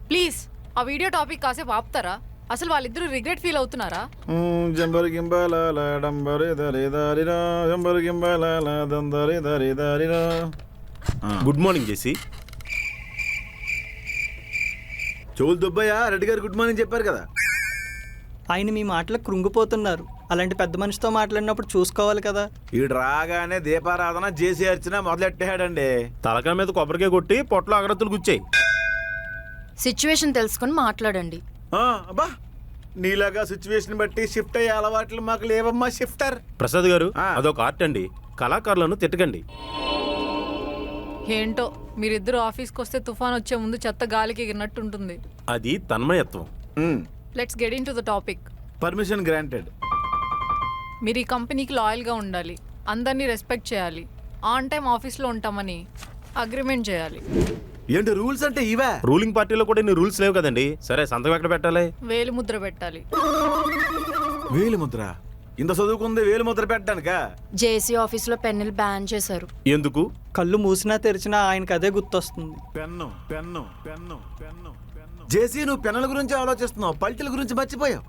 Please ఆ video topic కాసేపు ఆపుతారా? అసలు వాళ్ళిద్దరూ రిగ్రెట్ ఫీల్ అవుతున్నారా? జంబరు గింబాల డంబరు దరి దారిరా జంబరు గింబాల దందరి దరి దారిరా. గుడ్ మార్నింగ్ జేసీ. చెవులు దుబ్బయ్య రెడ్డి గారు గుడ్ మార్నింగ్ చెప్పారు కదా. ఆయన మీ మాటలకు కృంగిపోతున్నారు. అలాంటి పెద్ద మనిషితో మాట్లాడినప్పుడు చూసుకోవాలి కదా. ఈడు రాగానే దీపారాధన చేసి అర్చన మొదలెట్టాడండి. తలకాయ మీద కొబ్బరికాయ కొట్టి పొట్టలో అగరత్తులు గుచ్చాయి. సిచ్యువేషన్ తెలుసుకొని మాట్లాడండి. అబ్బా నీలాగా సిచ్యువేషన్ బట్టి షిఫ్ట్ అయ్యే అలవాట్లు మాకు లేవమ్మా షిఫ్టర్. ప్రసాద్ గారు అదొక ఆర్ట్ అండి, కళాకారులను తిట్టకండి. ఏంటో మీరిద్దరు ఆఫీస్కి వస్తే తుఫాన్ వచ్చే ముందు చెత్త గాలికి ఎగిరినట్టు ఉంటుంది. అది తన్మయత్వం. Let's get into the topic. Permission granted. మీరు ఈ కంపెనీకి లాయల్గా ఉండాలి, అందరినీ రెస్పెక్ట్ చేయాలి, ఆన్ టైం ఆఫీస్లో ఉంటామని అగ్రిమెంట్ చేయాలి. ఏంటి రూల్స్ అంటే ఇవే? రూలింగ్ పార్టీలో కూడా ఇన్ని రూల్స్ లేవు కదండి. సరే సంతకం ఎక్కడ పెట్టాలి? వేలు ముద్ర పెట్టాలి. వేలు ముద్ర? ఇంత చదువుకుంది వేలు ముద్ర పెట్టడానికా? జేసీ ఆఫీస్లో పెన్నులు బ్యాన్ చేశారు. ఎందుకు? కళ్ళు మూసినా తెరిచినా ఆయనకు అదే గుర్తొస్తుంది. Pen pen pen pen pen. జేసీ నువ్వు పెన్నుల గురించి ఆలోచిస్తున్నావు, పల్టీల గురించి మర్చిపోయావు.